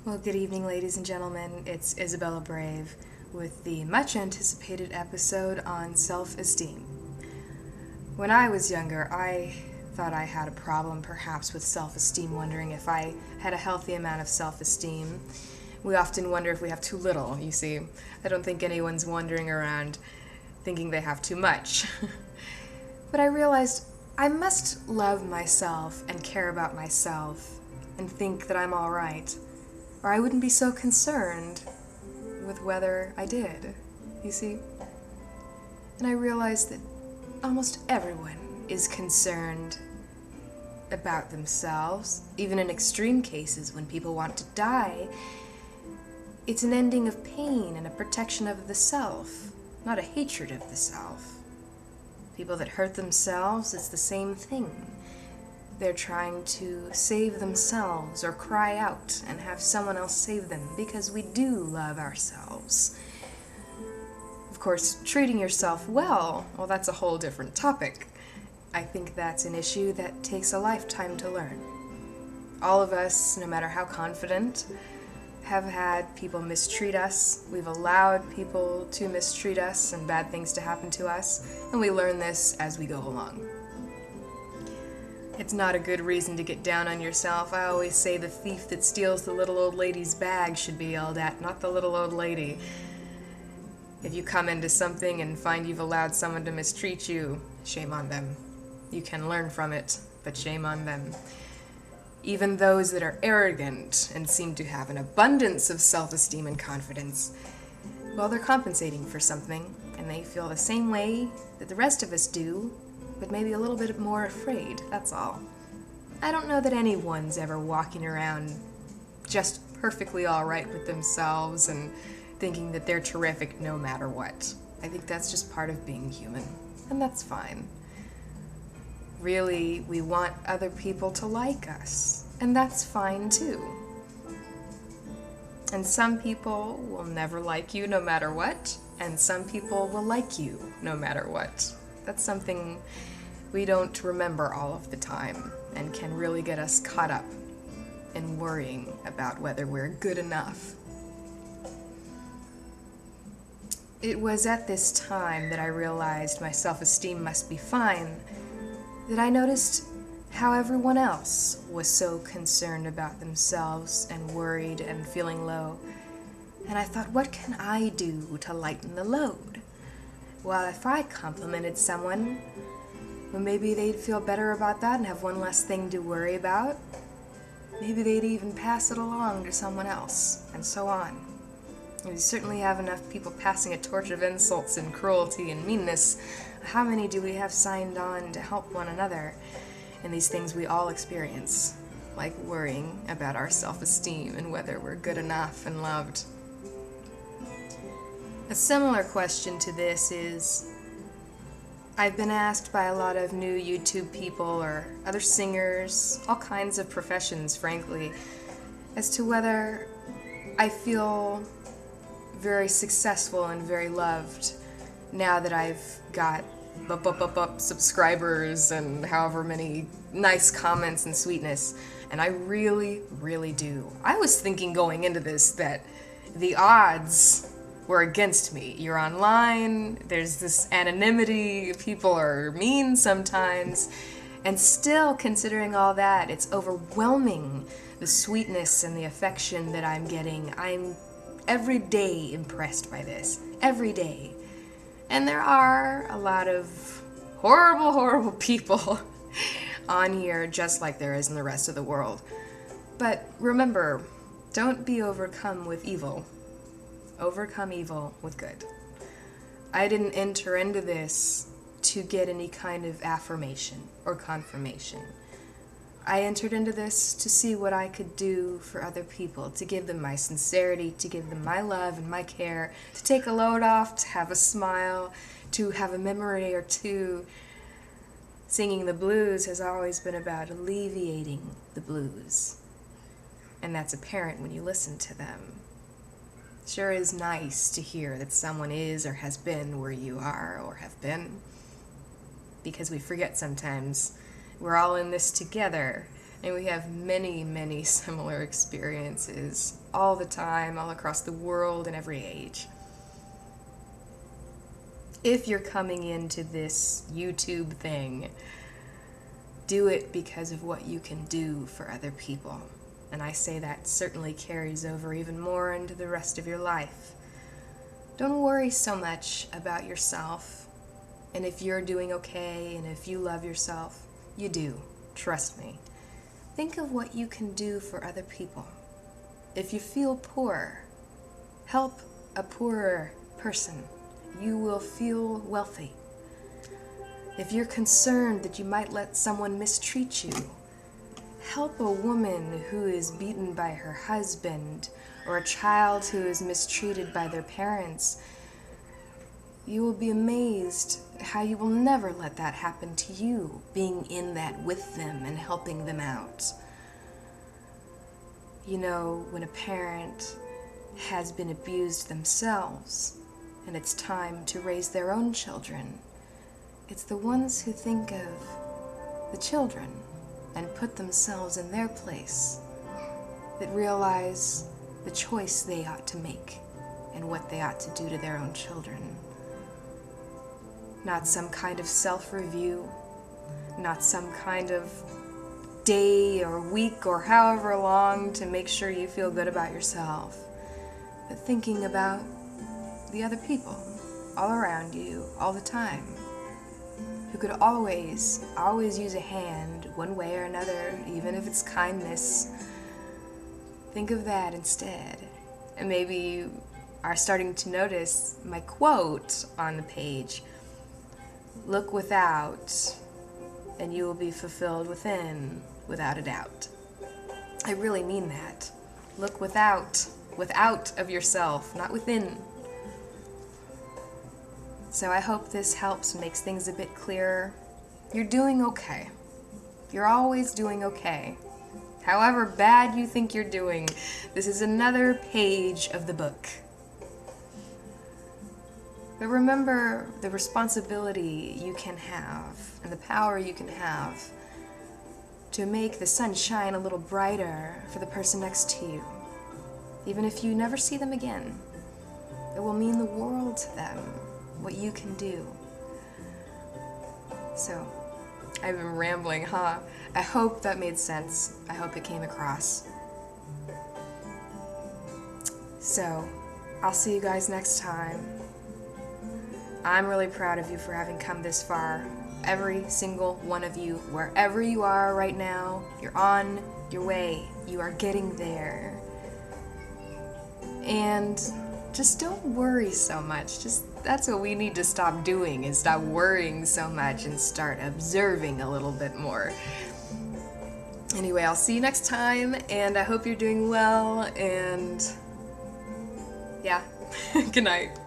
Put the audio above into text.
Well, good evening, ladies and gentlemen. It's Ysabella Brave with the much anticipated episode on self-esteem. When I was younger, I thought I had a problem perhaps with self-esteem, wondering if I had a healthy amount of self-esteem. We often wonder if we have too little, you see. I don't think anyone's wandering around thinking they have too much. But I realized I must love myself and care about myself and think that I'm all right, or I wouldn't be so concerned with whether I did, you see? And I realized that almost everyone is concerned about themselves, even in extreme cases when people want to die. It's an ending of pain and a protection of the self, not a hatred of the self. People that hurt themselves, it's the same thing. They're trying to save themselves or cry out and have someone else save them because we do love ourselves. Of course, treating yourself well, that's a whole different topic. I think that's an issue that takes a lifetime to learn. All of us, no matter how confident, have had people mistreat us. We've allowed people to mistreat us and bad things to happen to us, and we learn this as we go along. It's not a good reason to get down on yourself. I always say the thief that steals the little old lady's bag should be yelled at, not the little old lady. If you come into something and find you've allowed someone to mistreat you, shame on them. You can learn from it, but shame on them. Even those that are arrogant and seem to have an abundance of self-esteem and confidence, they're compensating for something, and they feel the same way that the rest of us do, but maybe a little bit more afraid, that's all. I don't know that anyone's ever walking around just perfectly all right with themselves and thinking that they're terrific no matter what. I think that's just part of being human, and that's fine. Really, we want other people to like us, and that's fine too. And some people will never like you no matter what, and some people will like you no matter what. That's something we don't remember all of the time and can really get us caught up in worrying about whether we're good enough. It was at this time that I realized my self-esteem must be fine, that I noticed how everyone else was so concerned about themselves and worried and feeling low. And I thought, what can I do to lighten the load? Well, if I complimented someone, maybe they'd feel better about that and have one less thing to worry about. Maybe they'd even pass it along to someone else, and so on. We certainly have enough people passing a torch of insults and cruelty and meanness. How many do we have signed on to help one another in these things we all experience, like worrying about our self-esteem and whether we're good enough and loved? A similar question to this is, I've been asked by a lot of new YouTube people or other singers, all kinds of professions, frankly, as to whether I feel very successful and very loved now that I've got subscribers and however many nice comments and sweetness. And I really, really do. I was thinking going into this that the odds were against me. You're online, there's this anonymity, people are mean sometimes, and still, considering all that, it's overwhelming, the sweetness and the affection that I'm getting. I'm every day impressed by this, every day. And there are a lot of horrible, horrible people on here, just like there is in the rest of the world. But remember, don't be overcome with evil. Overcome evil with good. I didn't enter into this to get any kind of affirmation or confirmation. I entered into this to see what I could do for other people, to give them my sincerity, to give them my love and my care, to take a load off, to have a smile, to have a memory or two. Singing the blues has always been about alleviating the blues, and that's apparent when you listen to them. Sure is nice to hear that someone is or has been where you are or have been, because we forget sometimes we're all in this together. And we have many, many similar experiences all the time, all across the world and every age. If you're coming into this YouTube thing, do it because of what you can do for other people. And I say that certainly carries over even more into the rest of your life. Don't worry so much about yourself, and if you're doing okay, and if you love yourself, you do, trust me. Think of what you can do for other people. If you feel poor, help a poorer person. You will feel wealthy. If you're concerned that you might let someone mistreat you, help a woman who is beaten by her husband, or a child who is mistreated by their parents. You will be amazed how you will never let that happen to you, being in that with them and helping them out. You know, when a parent has been abused themselves, and it's time to raise their own children, it's the ones who think of the children and put themselves in their place that realize the choice they ought to make and what they ought to do to their own children. Not some kind of self-review, not some kind of day or week or however long to make sure you feel good about yourself, but thinking about the other people all around you all the time, who could always use a hand one way or another, even if it's kindness. Think of that instead. And maybe you are starting to notice my quote on the page. Look without, and you will be fulfilled within, without a doubt. I really mean that. Look without of yourself, not within. So I hope this helps and makes things a bit clearer. You're doing okay. You're always doing okay. However bad you think you're doing, this is another page of the book. But remember the responsibility you can have and the power you can have to make the sun shine a little brighter for the person next to you. Even if you never see them again, it will mean the world to them, what you can do. So, I've been rambling, huh? I hope that made sense. I hope it came across. So, I'll see you guys next time. I'm really proud of you for having come this far. Every single one of you, wherever you are right now, you're on your way. You are getting there. And just don't worry so much. That's what we need to stop doing, is stop worrying so much and start observing a little bit more. Anyway, I'll see you next time, and I hope you're doing well, and yeah, good night.